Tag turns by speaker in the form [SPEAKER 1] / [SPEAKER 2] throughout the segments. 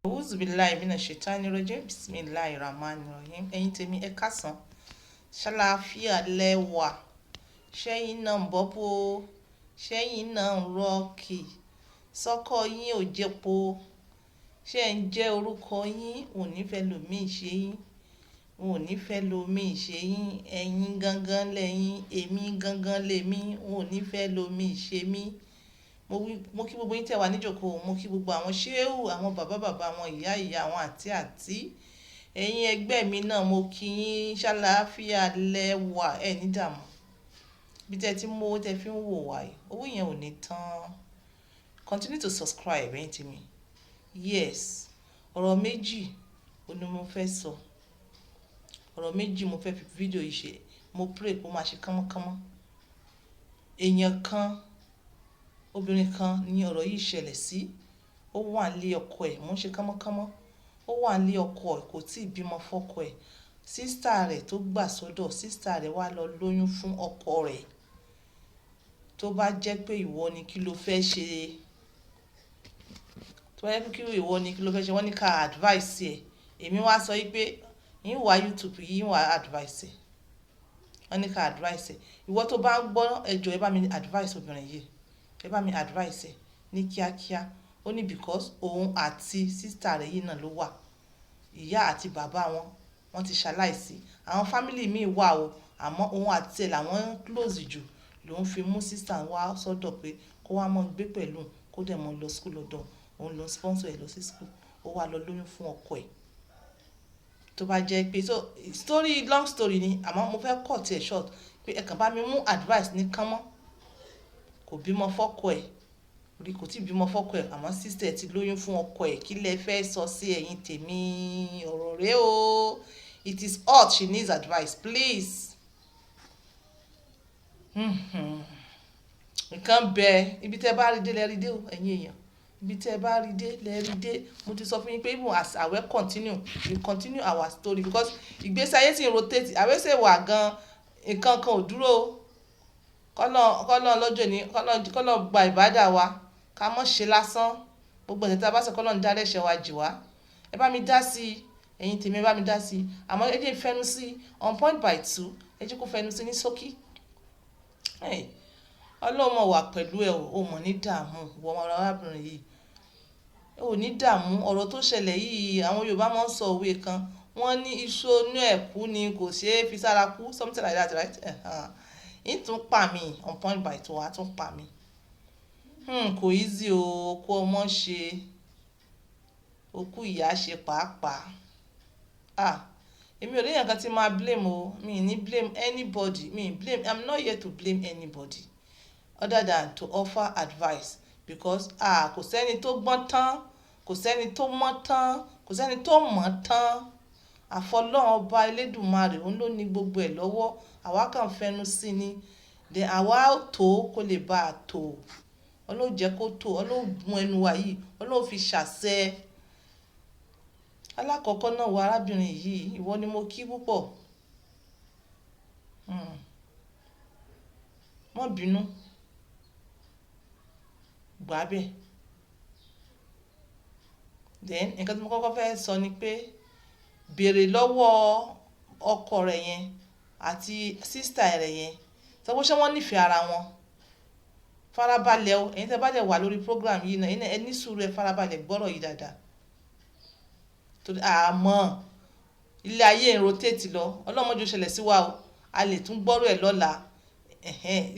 [SPEAKER 1] Auzubillahi minash-shaytanir-rajim. Bismillahir-rahmanir-rahim. Ẹ̀yin tèmi ẹ káàsán. Ṣàlàáfíà lẹ́wà. Ṣẹ́yìn náà ń bọ́bó. Ṣẹ́yìn náà ń rọ́ọ̀kì. Sọ́kọ yín ò jẹ́po. Ṣé ń jẹ́ orúkọ yín ò ní fẹ́ lòmíì ṣe yín. Ò ní fẹ́ lòmíì ṣe yín. Ẹ̀yin gangan lẹ́yìn. Èmi gangan lèmi. Ò ní fẹ́ lòmíì ṣe mí. Mo kí gbogbo yín tẹ́ wà níjókòó, mo kí gbogbo àwọn ṣéhù, àwọn bàbá àwọn ìyá àwọn àǹtí ẹ̀yin ẹgbẹ́ mi náà mo kí yín. Ṣàlàáfíà lẹ́wà ẹ̀ ní dààmú bí tẹ́ ti mú owó tẹ́ fi ń wò wá yìí, owó yẹn ò ní tán. Continue to subscribe ẹ̀yin tèmi. Yes, ọ̀rọ̀ méjì ni mo fẹ́ sọ. Ọ̀rọ̀ méjì mo fẹ́ fi fídíò yìí ṣe. Mo pray kó máa ṣe kánmọ́kánmọ́. Èèyàn kan, obìnrin kan ní ọ̀rọ̀ yìí ṣẹlẹ̀ sí. Ó wà nílé ọkọ ẹ̀, mo ń ṣe kánmọ́kánmọ́. Ó wà nílé ọkọ ẹ̀, kò tí ì bímọ fọ́kọ ẹ̀. Sísítà rẹ̀ tó gbà sọ́dọ̀, sísítà rẹ̀ wá lọ lóyún fún ọkọ rẹ̀. Tó bá jẹ́ pé ìwọ ni kí ló fẹ́ ṣe? Tó bá jẹ́ pé ìwọ ni kí ló fẹ́ ṣe? Wọ́n ní ká advice ẹ̀. Èmi wá sọ pé yín wá YouTube yín wá advice ẹ̀. Wọ́n ní ká advice ẹ̀. Ìwọ tó bá ń gbọ́ ẹjọ́ ẹ bá mi advice obìnrin yìí. Ẹ bá mi advice ẹ̀ ní kíákíá. Ó ní because òun àti sísítà rẹ̀ yìí náà ló wà. Ìyá àti bàbá wọ́n ti ṣaláìsí. Àwọn family míì wà o, àmọ́ òun àti ẹ̀ làwọn close jù. Lòun fi mú sísítà wá sọ́dọ̀ pé kó wá mọ́ gbé pẹ̀lú òun, kó dẹ̀ mọ́ lọ school lọ́dọ̀ òun, lọ sponsor ẹ̀ lọ sí school. Ó wá lọ lóyún fún ọkọ ẹ̀. Tó bá jẹ́ pé long story ni, àmọ́ mo fẹ́ cut ẹ̀ short pé ẹ kàn bá mi mú advice ní kánmọ́. Kò bímọ fọ́kọ ẹ̀. Orí kò tí bímọ fọ́kọ ẹ̀, àmọ́ sísítà ti lóyún fún ọkọ ẹ̀. Kí lẹ fẹ́ sọ sí ẹ̀yin tèmi? Ọ̀rọ̀ rẹ o. It is hot, she needs advice, please. Nǹkan bẹ ibi tẹ́ bá rí dé lẹ́rí dé o ẹ̀yin èèyàn. Ibi tẹ́ bá rí dé lẹ́rí dé. Mo ti sọ fún yín pé even as àwẹ̀ continue, we continue our story because ìgbésí ayé sì ń rotate. Àwẹ̀ ṣe wà gan, nǹkan kan ò dúró o. Kọ́lọ́n lọ́jọ́ ní kọ́lọ́n gba ìbádà wa ká mọ́ ṣe lásán. Gbogbo ẹ̀ṣẹ̀ tí a bá ṣe kọ́lọ́n dá lẹ́ṣẹ̀ wa jì wá. Ẹ bá mi dá sí i, ẹ̀yin tèmi ẹ bá mi dá sí i. Àmọ́ ẹ jẹ́ fẹnu sí on point by two. Ẹ jẹ́ kó fẹnu sí ní ṣókí. Ọlọ́run mọ̀ wà pẹ̀lú ẹ o mọ̀ ní dààmú ìwọ ọmọ arábìnrin yìí. O ní dààmú ọ̀rọ̀ tó ṣẹlẹ̀ yìí. Àwọn Yorùbá máa ń sọ òwe kan, wọ́n ní iṣu inú ẹ̀kú ni kò ṣeé fi sára kú, something like that, right? Yín tún pa mí on point by two, wá tún pa mí. Kò easy o, kó ọmọ ṣe okú ìyá ṣe pàápàá. Èmi ò rí èèyàn kan tí máa blame o. Mi ní blame anybody. I'm not here to blame anybody other than to offer advice because kò sẹ́ni tó gbọ́n tán, kò sẹ́ni tó mọ̀ tán, kò sẹ́ni tó mọ̀ tán. Àfọlọ́run ọba Elédùmarè òun ló ní gbogbo ẹ̀ lọ́wọ́. Àwa kàn fẹnu sí ni. Then àwa tó kó lè bá a tó. Ọlọ́run jẹ́ kó tó. Ọlọ́run gun ẹnu wa yìí. Ọlọ́run fi ṣàṣẹ. Alákọ̀ọ́kọ́ náà wọ arábìnrin yìí. Ìwọ ni mo kí púpọ̀. Má bínú. Gbà bẹ́ẹ̀. Then nǹkan tí mo kọ́kọ́ fẹ́ sọ ni pé béèrè lọ́wọ́ ọkọ rẹ̀ yẹn àti sísítà rẹ̀ yẹn. Sọ pé ṣé wọ́n nífẹ̀ẹ́ ara wọn? Farabalẹ̀ o. Ẹ̀yin tẹ́ bá dẹ̀ wà lórí program yìí náà, ẹ ní sùúrù ẹ farabalẹ̀ gbọ́rọ̀ yìí dáadáa. Torí àmọ́ ilé ayé ń rotate lọ. Ọlọ́run má jẹ́ ó ṣẹlẹ̀ sí wa o. A lè tún gbọ́rọ̀ ẹ̀ lọ́la.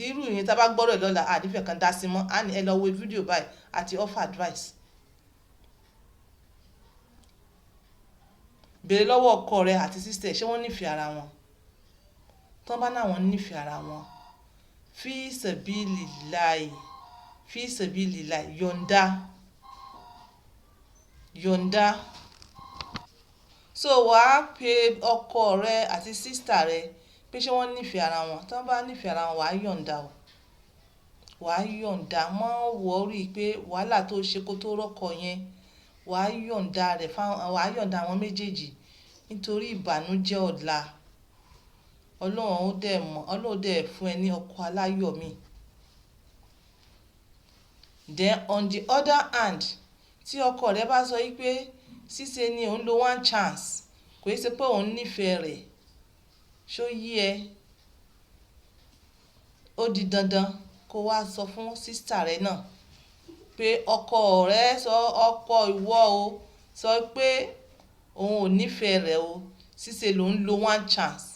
[SPEAKER 1] Irú ìyẹn tá bá gbọ́rọ̀ ẹ̀ lọ́la, àdífẹ́ kan dá sí mọ́. Ẹ lọ wo fídíò báyìí àti offer advice. Béèrè lọ́wọ́ ọkọ rẹ̀ àti sísítà ṣé wọ́n nífẹ̀ẹ́ ara wọn. Tán bá náà wọ́n nífẹ̀ẹ́ ara wọn. Fi sabilillahi yọ̀ǹda. So wàá pe ọkọ rẹ àti sísítà rẹ pé ṣé wọ́n nífẹ̀ẹ́ ara wọn. Tán bá nífẹ̀ẹ́ ara wọn wàá yọ̀ǹda o. Wàá yọ̀ǹda. Má worry pé wàhálà tó ṣe kó tó rọ́kọ yẹn. Wàá yọ̀ǹda àwọn méjèèjì nítorí ìbànújẹ́ ọ̀la. Ọlọ́run ó dẹ̀ fún ẹ ní ọkọ aláyọ̀ mi. Then on the other hand, tí ọkọ rẹ bá sọ pé ṣíṣe ni òun lo one chance, kò í ṣe pé òun nífẹ̀ẹ́ rẹ̀. Ṣó yé ẹ? Ó di dandan kó wá sọ fún sísítà rẹ náà pé ọkọ ìwọ o sọ pé òun ò nífẹ̀ẹ́ rẹ̀ o, ṣíṣe lòun lo one chance.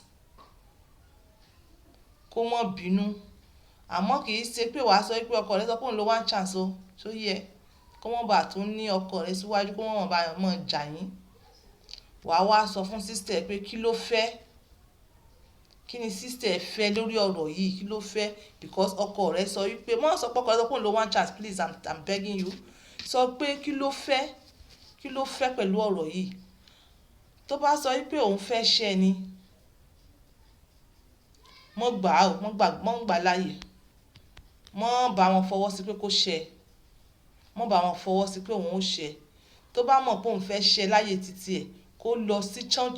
[SPEAKER 1] Kó má bínú, àmọ́ kì í ṣe pé wàá sọ pé ọkọ rẹ sọ pé òun lo one chance o. Ṣó yé ẹ? Kó má bàa tún ní ọkọ rẹ síwájú, kó má bàa mọ̀ jà yín. Wàá wá sọ fún sísítà ẹ pé kí ló fẹ́, kí ni sísítà ẹ fẹ́ lórí ọ̀rọ̀ yìí, kí ló fẹ́, because ọkọ rẹ sọ wípé má sọ pé ọkọ rẹ sọ pé òun lo one chance, please, I'm begging you. Sọ pé kí ló fẹ́ pẹ̀lú ọ̀rọ̀ yìí. Tó bá sọ wípé òun fẹ́ ṣẹ́ ni, mọ́ gbà á o, mọ́ gbà láàyè, mọ́ bá wọn fọwọ́ sí pé kó ṣẹ́, mọ́ bá wọn fọwọ́ sí pé òun ó ṣẹ́. Tó bá mọ̀ pé òun fẹ́ ṣẹ́ láyè títí ẹ̀, kó lọ sí chán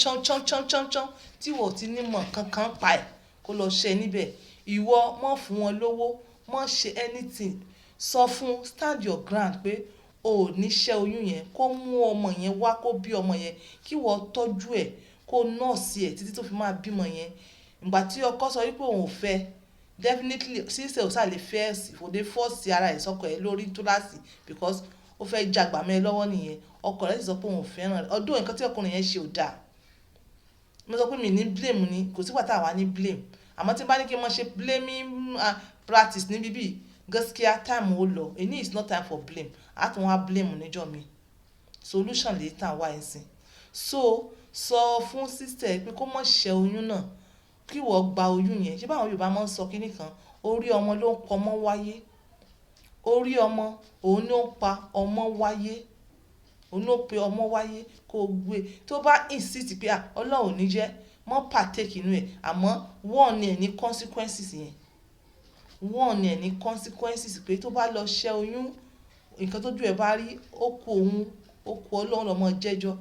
[SPEAKER 1] tí wọ́n ti ní mọ̀ kankan pa ẹ̀, kó lọ ṣẹ́ níbẹ̀. Ìwọ mọ̀ fún wọn lówó, mọ̀ ṣe anything. Sọ fún, stand your ground pé o ò ní ṣẹ́ oyún yẹn, kó mú ọmọ yẹn wá, kó bí ọmọ yẹn, kí wọ́n tọ́jú ẹ̀, kó nọ́ọ̀sì ẹ̀ títí tó fi máa bímọ yẹn. Ìgbà tí ọkọ sọ wípé òun ò fẹ́, definitely sísè ò sá lè fẹ́ òde fọ́ọ̀sì ara ẹ̀ sọ́kọ ẹ̀ lórí túláàsì, because ó fẹ́ jagbà mẹ́ lọ́wọ́ nìyẹn. Ọkọ rẹ̀ sì sọ pé òun ò fẹ́ràn rẹ̀. Ọdún nǹkan tí ọkùnrin yẹn ṣe ò dáa. Mo sọ pé mi ní blame ni, kò sígbà tá a wà ní blame. Àmọ́ tí n bá ní kí n mọ̀ ṣe blaming practice níbí bí, gaskiya time ó lọ. Èní is not time for blame. A tún wá blame níjọ́ mi. Solution lè tàn wá ẹ̀sìn. So sọ fún sister ẹ pé kó má ṣẹ́ oyún náà, kí wọ́n gba oyún yẹn. Ṣé báwọn Yorùbá máa ń sọ kíní kan, orí ọmọ ló ń pa ọmọ wáyé. Orí ọmọ òun ló ń pa ọmọ wáyé. Òun ló pe ọmọ wáyé, kó gbé. Tó bá insist pé Ọlọ́run ò ní jẹ́, mọ́ partake inú ẹ̀, àmọ́ wọ́n ní ẹ̀ ní consequences yẹn. Wọ́n ní ẹ̀ ní consequences pé tó bá lọ ṣẹ́ oyún, nǹkan tójú ẹ̀ bá rí, ó kú òun, ó kú Ọlọ́run lọ́mọ jẹ́jọ́.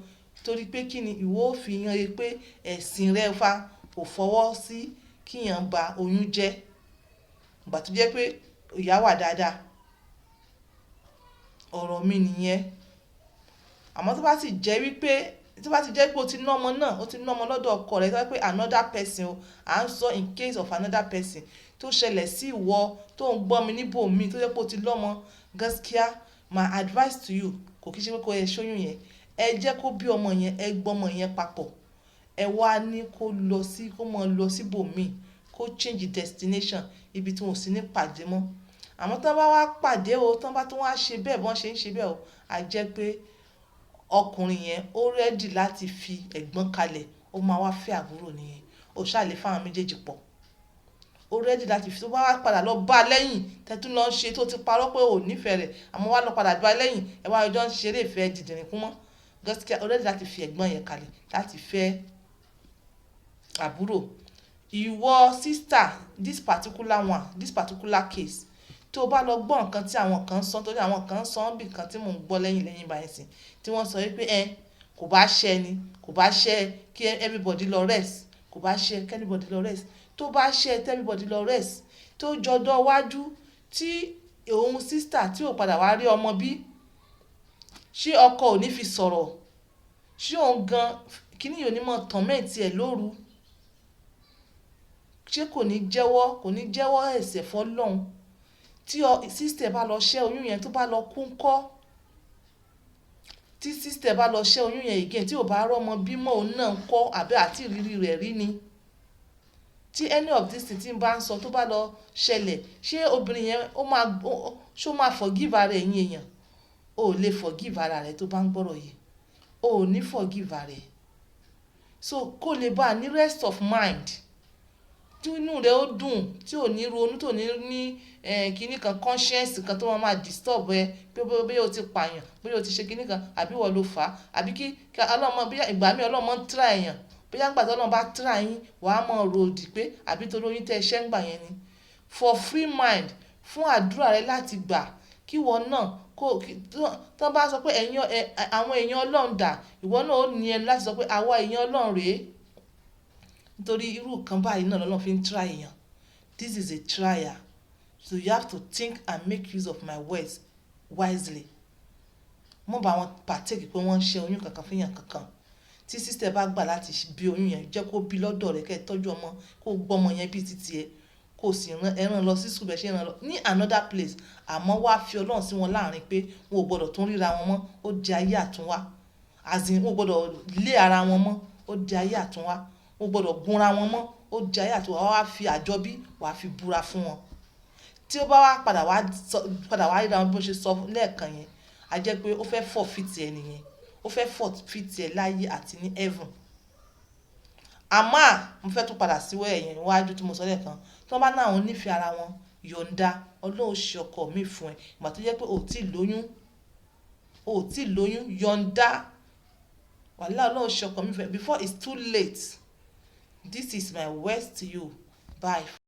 [SPEAKER 1] Torí pé kí ni ìwọ ó fi yan e pé ẹ̀sìn rẹ fa kò fọwọ́ sí kíyàn ba oyún jẹ́. Ìgbà tó jẹ́ pé ìyá wà dáadáa. Ọ̀rọ̀ mi nìyẹn. Àmọ́ tó bá sì jẹ́ wípé o ti ná ọmọ náà, o ti ná ọmọ lọ́dọ̀ ọkọ rẹ̀, tó jẹ́ pé another person o, à ń sọ in case of another person tó ṣẹlẹ̀ sí ìwọ tó ń gbọ́ mi níbò mi, tó jẹ́ pé o ti lọ́mọ, gaskiya, my advice to you, kò kí ṣe pé kó ẹ ṣóyún yẹn. Ẹ jẹ́ kó bí ọmọ yẹn, ẹ gbọ́ ọmọ yẹn papọ̀. Ẹ wá ní kó mọ lọ síbò mi, kó change destination, ibi tí wọn ò sí ní pàdé mọ́. Àmọ́ tán bá wá pàdé o, tán bá tún wá ṣe bẹ́ẹ̀ bọ́n ṣe ń ṣe bẹ́ẹ̀ o, a jẹ́ pé ọkùnrin yẹn ó ready láti fi ẹ̀gbọ́n kalẹ̀, ó máa wá fẹ́ àbúrò nìyẹn. Ó ṣàlè fáwọn méjèèjì pọ̀. Ó ready láti fi, tó bá wá padà lọ bá lẹ́yìn, tẹ́tún lọ ṣe tó ti parọ́ pé ò nífẹ̀ẹ́ rẹ̀, àmọ́ wá lọ padà bá lẹ́yìn, ẹ wá ọjọ́ ń ṣeré ìfẹ́ dìdìrín kún mọ́. Gaskiya, ó ready láti fi ẹ̀gbọ́n yẹn kalẹ̀, láti fẹ́ àbúrò. Ìwọ sister, this particular case, tó bá lọ gbọ́ nǹkan tí àwọn kan sọ, torí àwọn kan sọ bí nǹkan tí mò ń gbọ́ lẹ́yìn báyìí sí, tí wọ́n sọ wípé kò bá ṣẹ́ ni, kò bá ṣẹ́ kí everybody lọ rest, kò bá ṣẹ́ kí everybody lọ rest. Tó bá ṣẹ́ tí everybody lọ rest, tó jọdọ̀ wájú tí òun sister tí ò padà wá rí ọmọ bí, ṣé ọkọ ò ní fi sọ̀rọ̀? Ṣé òun gan kíní yóò ní mọ̀ tọ́mẹ̀tì ẹ̀ lóru? Ṣé kò ní jẹ́wọ́ ẹ̀ṣẹ̀ fọ́lọ́run? Tí sister bá lọ ṣẹ́ oyún yẹn, tó bá lọ kú ńkọ́? Tí sister bá lọ ṣẹ́ oyún yẹn again, tí ò bá rọ́mọ bímọ òun náà ńkọ́, àbí àti ìrírí rẹ̀ rí ni? Tí any of these things tí ń bá ń sọ tó bá lọ ṣẹlẹ̀, ṣé obìnrin yẹn ṣó máa forgive ara ẹ̀yin èèyàn? O ò lè forgive ara rẹ̀ tó bá ń gbọ́rọ̀ yìí. O ò ní forgive ara rẹ̀. So kó lè bá ní rest of mind, tí inú rẹ̀ ó dùn, tí ò ní ronú, tó ní kíní kan conscience kan tó máa disturb ẹ pé bóyá o ti pààyàn, bóyá o ti ṣe kíní kan, àbí wọ́n ló fà á, àbí kí ọlọ́mọ bí ìgbà mi ọlọ́mọ ń try èèyàn, bóyá nígbà tí ọlọ́mọ bá try yín, wàá mọ̀ ròdì pé àbí torí oyún tẹ́ ṣẹ́ ń gbà yẹn ni. For free mind, fún àdúrà rẹ láti gbà, kí wọ́n náà tó bá sọ pé àwọn èèyàn Ọlọ́run dà, ìwọ náà ó ní ẹnu láti sọ pé àwa èèyàn Ọlọ́run rèé. Nítorí irú kan báyìí náà lọ́lọ́run fi ń try èèyàn. This is a trial. So you have to think and make use of my words wisely. mọ́ bá wọn partake pé wọ́n ń ṣe oyún kankan fún yàn kankan. Tí sister bá gbà láti bí oyún yẹn, jẹ́ kó bí lọ́dọ̀ rẹ̀, kẹ́ ẹ tọ́jú ọmọ, kó gbọ́mọ yẹn bí títí ẹ, kó sì ẹran lọ sí school bẹ́ẹ̀ ṣe ràn lọ ní another place. Àmọ́ wá fi Ọlọ́run sí wọn láàrin pé wọn ò gbọdọ̀ tún ríra wọn mọ́, ó di ayé àtúnwá. As in wọn ò gbọdọ̀ lé ara wọn mọ́, ó di ayé àtúnwá. Wọn ò gbọdọ̀ gúnra wọn mọ́, ó di ayé àtúnwá. Wá fi àjọbí wàá fi búra fún wọn. Tí ó bá wá padà wá ríra wọn bí mo ṣe sọ lẹ́ẹ̀kan yẹn, a jẹ́ pé ó fẹ́ forfeit ẹ nìyẹn, ó fẹ́ forfeit ẹ láyé àti ní heaven. Àmọ́ mo fẹ́ tún padà síwọ́ ẹ̀yìn iwájú tí mo sọ lẹ́ẹ̀kan, tí wọ́n bá náà wọn nífẹ̀ẹ́ ara wọn, yọ̀ǹda, Ọlọ́run ṣe ọkọ mi fún ẹ. Ìgbà tó jẹ́ pé ò tí lóyún, yọ̀ǹda. Wàláhì Ọlọ́run ṣe ọkọ mi fún ẹ before it's too late. This is my words to you. Bye.